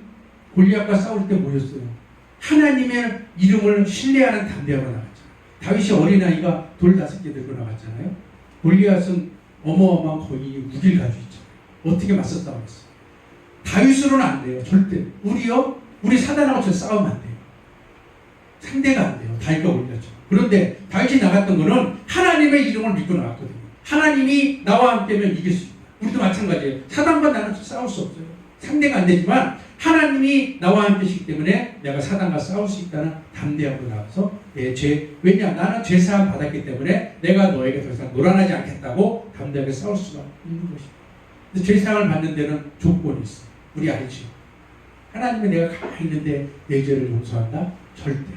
골리앗과 싸울 때 뭐였어요? 하나님의 이름을 신뢰하는 담대함으로 나갔잖아요. 다윗이 어린아이가 돌 5개 들고 나갔잖아요. 골리앗은 어마어마한 거의 무기를 가지고 있잖아요. 어떻게 맞서 싸우겠어요? 다윗으로는 안 돼요. 절대. 우리 사단하고 싸우면 안 돼요. 상대가 안 돼요. 다윗과 골리앗죠. 그런데 다윗이 나갔던 거는 하나님의 이름을 믿고 나갔거든요. 하나님이 나와 함께면 이길 수 있다. 우리도 마찬가지예요. 사단과 나는 싸울 수 없어요. 상대가 안 되지만 하나님이 나와 함께 계시기 때문에 내가 사단과 싸울 수 있다는 담대함으로 나가서 왜냐 나는 죄사함 받았기 때문에 내가 너에게 더 이상 노란하지 않겠다고 담대하게 싸울 수가 있는 것입니다. 근데 죄사함을 받는 데는 조건이 있어요. 우리 알죠? 하나님이 내가 가만히 있는데 내 죄를 용서한다? 절대.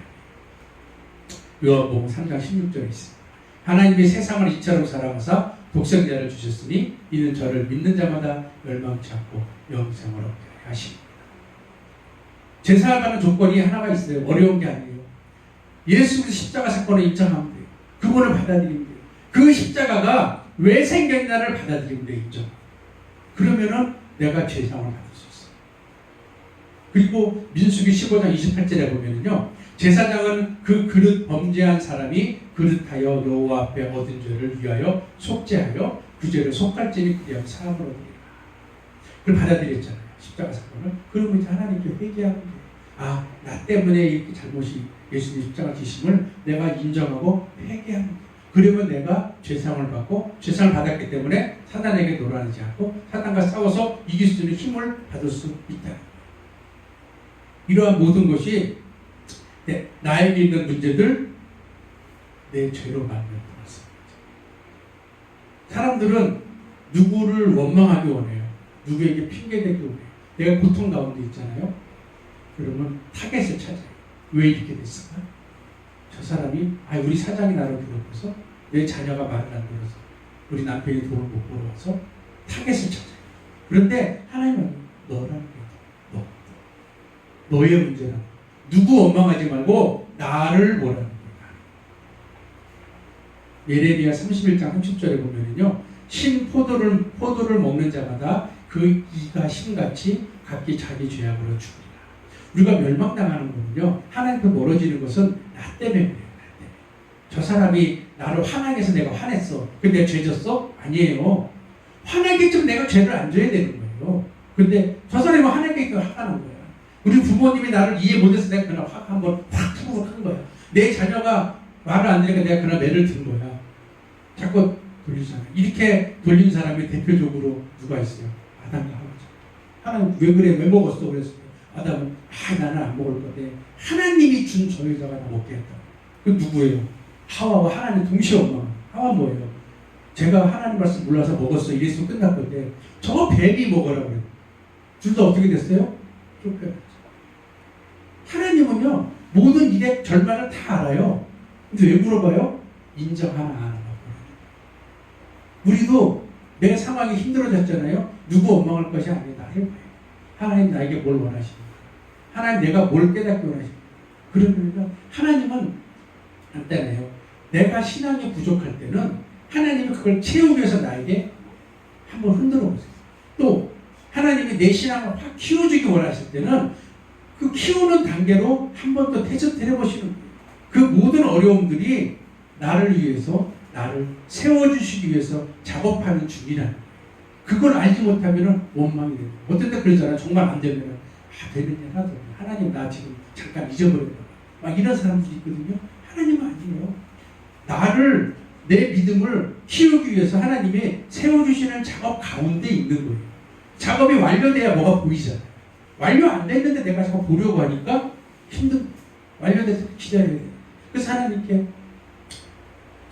요한복음 3장 16절에 있습니다. 하나님이 세상을 이처럼 사랑하사 독생자를 주셨으니 이는 저를 믿는 자마다 멸망치 않고 영생을 얻게 하십니다. 제사를 받는 조건이 하나가 있어요. 어려운 게 아니에요. 예수 그리스도 십자가 사건을 인정하면 돼요. 그분을 받아들이면 돼요. 그 십자가가 왜 생겼나를 받아들이면 돼요. 인정. 그러면은 내가 죄사함을 받을 수 있어요. 그리고 민수기 15장 28절에 보면은요, 제사장은 그 그릇 범죄한 사람이 그릇하여 여호와 앞에 얻은 죄를 위하여 속죄하여 그 죄를 속할지니 그대로 사함을 얻으리라. 그걸 받아들였잖아요. 십자가 사건을. 그러면 이제 하나님께 회개하면 돼요. 아, 나 때문에 이렇게 잘못이 예수님 십자가 지심을 내가 인정하고 회개하면 돼요. 그러면 내가 죄상을 받고 죄상을 받았기 때문에 사단에게 노란하지 않고 사단과 싸워서 이길 수 있는 힘을 받을 수 있다. 이러한 모든 것이 나에게 있는 문제들 내 죄로 만든 것입니다. 사람들은 누구를 원망하기 원해요. 누구에게 핑계대기 원해요. 내가 고통 가운데 있잖아요. 그러면 타겟을 찾아요. 왜 이렇게 됐을까? 저 사람이 우리 사장이 나를 괴롭혀서 내 자녀가 말을 안 들어서 우리 남편이 돈을 못 벌어와서 타겟을 찾아요. 그런데 하나님은 너라는 게 너의 문제라는 거야. 누구 원망하지 말고 나를 보라는 거야. 예레미야 31장 30절에 보면은요, 신 포도를 먹는 자마다 그 이가 신같이 각기 자기 죄악으로 죽으리라. 우리가 멸망당하는 거는요, 하나님께 멀어지는 것은 나 때문에 그래요. 나 때문에. 저 사람이 나를 화나게 해서 내가 화냈어. 근데 내가 죄 졌어? 아니에요. 화나게끔 내가 죄를 안 져야 되는 거예요. 근데 저 사람이 화나게 화가 난 거야. 우리 부모님이 나를 이해 못해서 내가 그날 한번 확 투구한 거야. 내 자녀가 말을 안 들으니까 내가 그날 매를 든 거야. 자꾸 돌리잖아. 이렇게 돌린 사람이 대표적으로 누가 있어요? 아담과 하와죠. 하나님 왜 그래? 왜 먹었어? 그랬어요. 아담은 나는 안 먹을 건데 하나님이 준 저 여자가 나 먹게 했다. 그 누구예요? 하와와 하나님 동시에 엄마. 하와 뭐예요? 제가 하나님 말씀 몰라서 먹었어. 이랬으면 끝날 건데 저 뱀이 먹으라고 그래요. 둘 다 어떻게 됐어요? 쫓겨났죠. 하나님은요 모든 일의 절반을 다 알아요. 근데 왜 물어봐요? 인정하나 안 하나. 우리도 내 상황이 힘들어졌잖아요. 누구 원망할 것이 아니다. 해봐요. 하나님 나에게 뭘 원하십니까? 하나님 내가 뭘 깨닫게 원하십니까? 그러면 하나님은 간단해요. 내가 신앙이 부족할 때는 하나님이 그걸 채우기 위해서 나에게 한번 흔들어 보세요. 또 하나님이 내 신앙을 확 키워주기 원하실 때는 그 키우는 단계로 한 번 더 테스트를 해보시는 거예요. 그 모든 어려움들이 나를 위해서 나를 세워주시기 위해서 작업하는 중이라는 거예요. 그걸 알지 못하면 원망이 돼요. 어떤 때 그러잖아요. 정말 안 되면 되는 일 하나도 없네. 하나님 나 지금 잠깐 잊어버렸다. 막 이런 사람들이 있거든요. 하나님은 아니에요. 나를 내 믿음을 키우기 위해서 하나님이 세워주시는 작업 가운데 있는 거예요. 작업이 완료돼야 뭐가 보이잖아요. 완료 안 됐는데 내가 자꾸 보려고 하니까 완료돼서 기다려야 돼요. 그래서 하나님께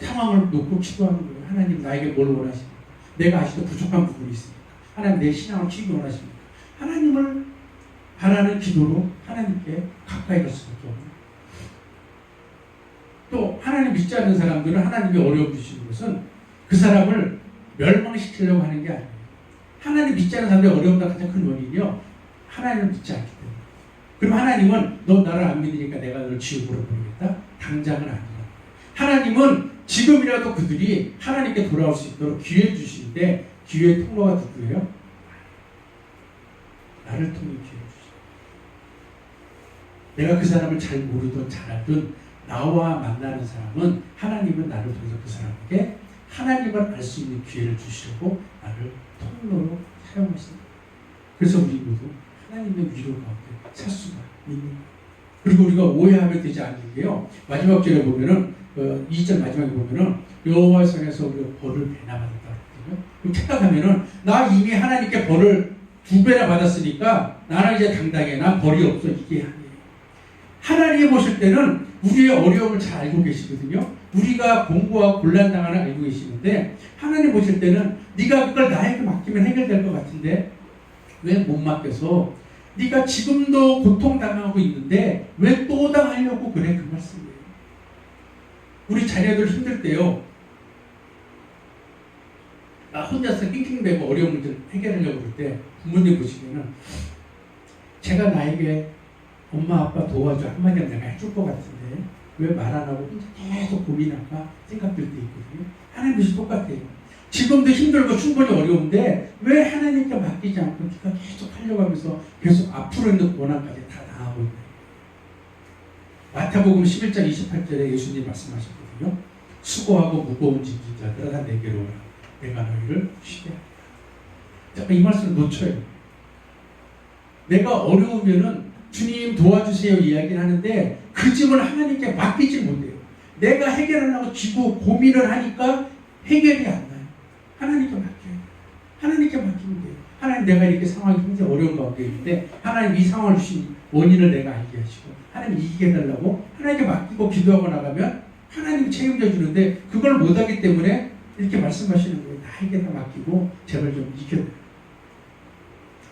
상황을 놓고 기도하는 거예요. 하나님 나에게 뭘 원하십니까? 내가 아직도 부족한 부분이 있습니까? 하나님 내 신앙을 키우기 원하십니까? 하나님을 바라는 기도로 하나님께 가까이 갈 수밖에 없는. 또 하나님 믿지 않는 사람들은 하나님이 어려움 주시는 것은 그 사람을 멸망시키려고 하는 게 아니에요. 하나님 믿지 않는 사람들의 어려움의 가장 큰 원인이요. 하나님을 믿지 않기 때문에. 그럼 하나님은 너 나를 안 믿으니까 내가 너를 지옥으로 보내겠다? 당장은 아니야. 하나님은 지금이라도 그들이 하나님께 돌아올 수 있도록 기회 주시는데 기회의 통로가 누구예요? 나를 통해 기회 주시죠. 내가 그 사람을 잘 모르든 잘 알든 나와 만나는 사람은 하나님은 나를 통해서 그 사람에게 하나님을 알 수 있는 기회를 주시려고 나를 통로로 사용하십니다. 그래서 우리 모두 하나님의 위로 가운데 살 수가 있는 거예요. 그리고 우리가 오해하면 되지 않는 게요. 마지막 절에 보면은 2절 마지막에 보면은 여호와의 성에서 우리가 벌을 배나 받았다 그랬거든요. 그럼 착각하면은 나 이미 하나님께 벌을 2배나 받았으니까 나는 이제 당당해. 난 벌이 없어. 이게 아니에요. 하나님이 보실 때는 우리의 어려움을 잘 알고 계시거든요. 우리가 공부하고 곤란당하는 알고 계시는데 하나님 보실 때는 네가 그걸 나에게 맡기면 해결될 것 같은데 왜 못 맡겨서 네가 지금도 고통당하고 있는데 왜 또 당하려고 그래? 그 말씀이에요. 우리 자녀들 힘들 때요. 나 혼자서 낑낑대고 어려운 문제를 해결하려고 그럴 때 부모님 보시면은 제가 나에게 엄마 아빠 도와줘 한마디 내가 해줄 것 같은데 왜 말 안 하고 혼자 계속 고민할까 생각될 때 있거든요. 하나님도 똑같아요. 지금도 힘들고 충분히 어려운데 왜 하나님께 맡기지 않고 네가 계속 하려고 하면서 계속 앞으로 있는 고난까지 다 당하고 있는 거예요. 마태복음 11장 28절에 예수님 말씀하셨거든요. 수고하고 무거운 짐진 자들아 다 내게로 오라. 내가 너희를 쉬게 하리라. 잠깐 이 말씀을 놓쳐요. 내가 어려우면은 주님 도와주세요 이야기를 하는데 그 짐을 하나님께 맡기지 못해요. 내가 해결하려고 쥐고 고민을 하니까 해결이 안 나요. 하나님께 맡겨요. 하나님께 맡기면 돼요. 하나님 내가 이렇게 상황이 굉장히 어려운 가운데 있는데 하나님 이 상황을 주신 원인을 내가 알게 하시고 하나님 이기게 해달라고 하나님께 맡기고 기도하고 나가면 하나님이 책임져 주는데 그걸 못하기 때문에 이렇게 말씀하시는 거예요. 나에게 다 맡기고 제발 좀 이겨내요.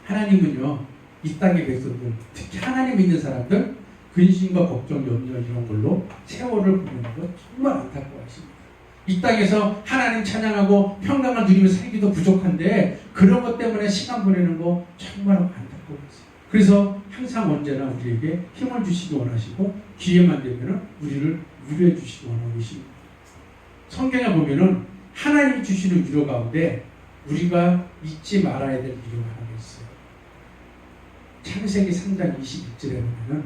하나님은요 이 땅의 백성들 특히 하나님 믿는 사람들 근심과 걱정, 염려 이런 걸로 세월을 보내는 것 정말 안타까워하십니다. 이 땅에서 하나님 찬양하고 평강을 누리며 살기도 부족한데 그런 것 때문에 시간 보내는 거 정말 안타까워하세요. 그래서 항상 언제나 우리에게 힘을 주시기 원하시고 기회만 되면 우리를 위로해 주시기 원하고 계십니다. 성경에 보면은 하나님 주시는 위로 가운데 우리가 잊지 말아야 될 위로가 하나 있어요. 창세기 3장 21절에 보면은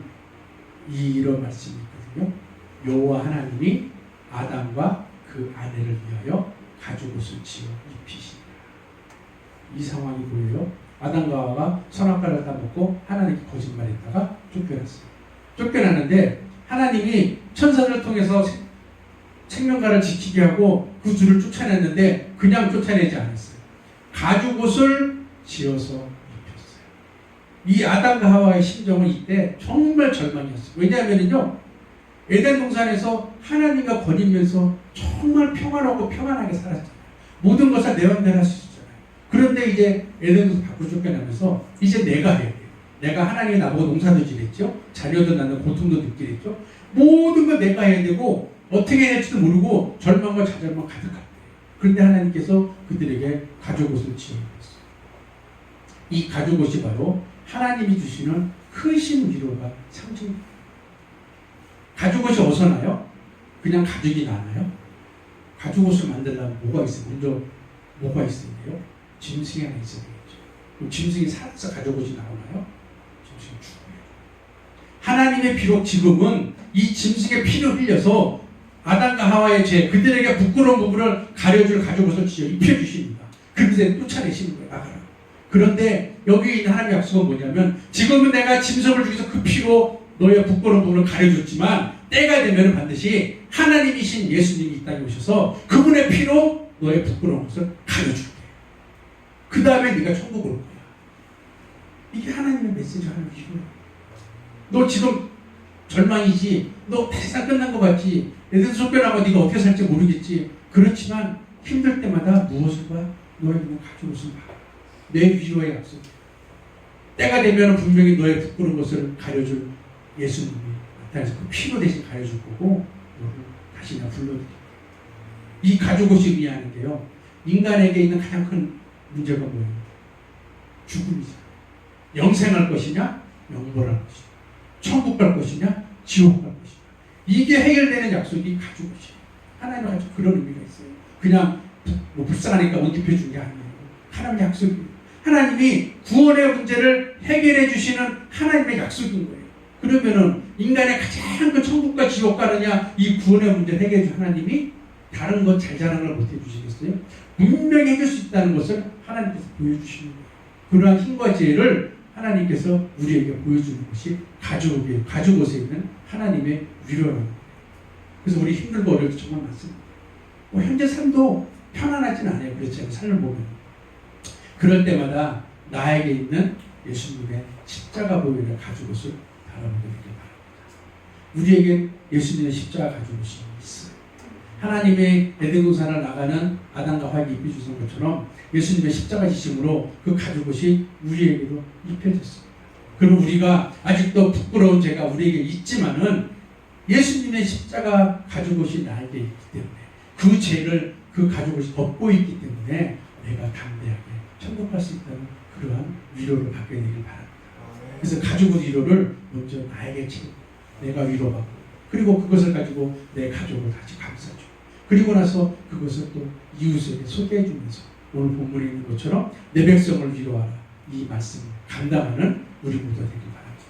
이런 말씀이 있거든요. 여호와 하나님이 아담과 그 아내를 위하여 가죽옷을 지어 입히시니라. 이 상황이 보여요. 아담과 하와가 선악과를 따먹고 하나님께 거짓말했다가 쫓겨났어요. 쫓겨났는데 하나님이 천사를 통해서 생명과를 지키게 하고 그 둘을 쫓아냈는데 그냥 쫓아내지 않았어요. 가죽옷을 지어서 입혔어요. 이 아담과 하와의 심정은 이때 정말 절망이었어요. 왜냐하면요 에덴 동산에서 하나님과 거니면서 정말 평안하고 평안하게 살았잖아요. 모든 것을 내 맘대로 할 수 있었잖아요. 그런데 이제 에덴 동산 밖으로 쫓겨나면서 이제 내가 해야 돼요. 내가 하나님이 나보고 농사도 지랬죠. 자녀도 낳는 고통도 느끼랬죠. 모든 걸 내가 해야 되고 어떻게 해야 될지도 모르고 절망과 좌절만 가득할 거예요. 그런데 하나님께서 그들에게 가죽옷을 지어주셨어요. 이 가죽옷이 바로 하나님이 주시는 크신 위로가 상징입니다. 가죽옷이 어디서 나요? 그냥 가죽이 나나요? 가죽옷을 만들려면 뭐가 있어요? 먼저 뭐가 있어야 돼요? 짐승이 하나 있어야 되겠죠. 그럼 짐승이 살아서 가죽옷이 나오나요? 짐승이 죽어요. 하나님의 비록 지금은 이 짐승의 피를 흘려서 아담과 하와의 죄, 그들에게 부끄러운 부분을 가려줄 가죽옷을 지어 입혀주십니다. 그들을 쫓아내시는 거예요. 나가라. 그런데 여기 있는 하나님의 약속은 뭐냐면, 지금은 내가 짐승을 죽여서 그 피로 너의 부끄러운 부분을 가려줬지만 때가 되면 반드시 하나님이신 예수님이 이 땅에 오셔서 그분의 피로 너의 부끄러운 것을 가려줄게. 그 다음에 네가 천국 올 거야. 이게 하나님의 메시지 하는 기도야. 너 지금 절망이지, 너 세상 끝난 것 같지, 애들 쫓겨나고 네가 어떻게 살지 모르겠지. 그렇지만 힘들 때마다 무엇을 봐? 너의 눈을 가져오신 봐. 내 위로의 약속. 때가 되면 분명히 너의 부끄러운 것을 가려줄 예수님이 나타나서 그 피로 대신 가려줄 거고, 너를 다시 내가 불러드릴게. 이 가죽옷이 의미하는 게요, 인간에게 있는 가장 큰 문제가 뭐예요? 죽음이잖아. 영생할 것이냐, 영벌할 것이냐, 천국 갈 것이냐, 지옥 갈 것이냐. 이게 해결되는 약속이 가죽옷이에요. 하나님 가죽 그런 의미가 있어요. 그냥 뭐 불쌍하니까 옷 입혀준 게 아니에요. 하나님의 약속이에요. 하나님이 구원의 문제를 해결해 주시는 하나님의 약속인 거예요. 그러면은 인간의 가장 큰 천국과 지옥 가느냐, 이 구원의 문제를 해결해 준 하나님이 다른 것 잘 자랑을 못 해주시겠어요? 분명히 해줄 수 있다는 것을 하나님께서 보여주시는 거예요. 그러한 힘과 지혜를 하나님께서 우리에게 보여주는 것이 가죽옷에 있는 하나님의 위로라는 거예요. 그래서 우리 힘들고 어려울 때 정말 많습니다. 현재 삶도 편안하진 않아요. 그렇지 않아요? 삶을 보면. 그럴 때마다 나에게 있는 예수님의 십자가 보혈의 가죽옷을 바라보게 바랍니다. 우리에게 예수님의 십자가 가죽옷이 있어요. 하나님의 에덴 동산을 나가는 아담과 하와에게 입혀주신 것처럼 예수님의 십자가 지심으로 그 가죽옷이 우리에게도 입혀졌습니다. 그럼 우리가 아직도 부끄러운 죄가 우리에게 있지만은 예수님의 십자가 가죽옷이 나에게 있기 때문에 그 죄를 그 가죽옷이 덮고 있기 때문에 내가 담대하게 천국 갈 수 있다는 그러한 위로를 받게 되길 바랍니다. 그래서 가죽옷 위로를 먼저 나에게 채우고 내가 위로받고, 그리고 그것을 가지고 내 가족을 같이 감싸주고, 그리고 나서 그것을 또 이웃에게 소개해주면서 오늘 본문에 있는 것처럼 내 백성을 위로하라, 이 말씀을 감당하는 우리 모두가 되길 바랍니다.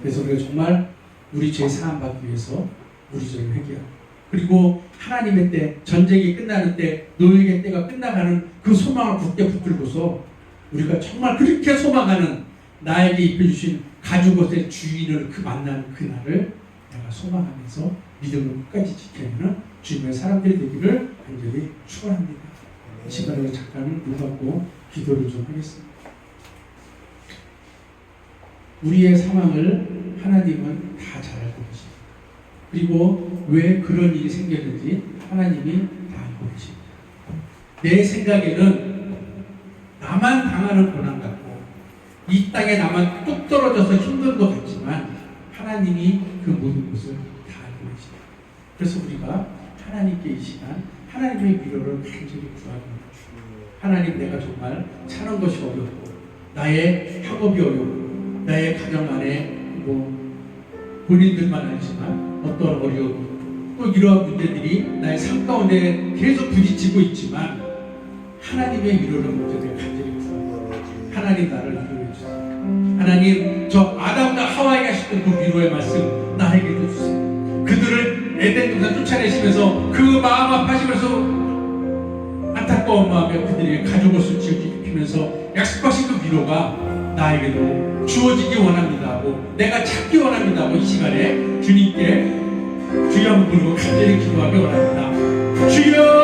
그래서 우리가 정말 우리 죄 사함 받기 위해서 우리 죄를 회개하고, 그리고 하나님의 때, 전쟁이 끝나는 때, 노예의 때가 끝나가는 그 소망을 굳게 붙들고서 우리가 정말 그렇게 소망하는 나에게 입혀주신 가죽옷의 주인을 그 만나는 그날을 내가 소망하면서 믿음을 끝까지 지켜내는 주님의 사람들이 되기를 간절히 축원합니다. 이 시간에 잠깐 눈 감고 기도를 좀 하겠습니다. 우리의 상황을 하나님은 다 잘 알고 계십니다. 그리고 왜 그런 일이 생겼는지 하나님이 다 알고 계십니다. 내 생각에는 나만 당하는 고난 같고 이 땅에 나만 뚝 떨어져서 힘든 것 같지만 하나님이 그 모든 것을 다 알고 계십니다. 그래서 우리가 하나님께 이 시간 하나님의 위로를 간절히 구합니다. 하나님, 내가 정말 사는 것이 어렵고 나의 학업이 어렵고 나의 가정 안에 본인들만 알지만 어떤 어려움, 또 이러한 문제들이 나의 삶 가운데 계속 부딪히고 있지만 하나님의 위로를 먼저 내가 간절히 구합니다. 하나님, 나를 위로해 주세요. 하나님, 저 아담과 하와에게 하셨던 그 위로의 말씀 나에게도 주세요. 그들을 에덴 동산 쫓아내시면서 그 마음 아파하시면서 안타까운 마음에 그들에게 가죽옷을 입히면서 약속하신 그 위로가 나에게도 주어지기 원합니다 하고 내가 찾기 원합니다 하고 이 시간에 주님께 주여 한번 부르고 간절히 기도하기 원합니다. 주여!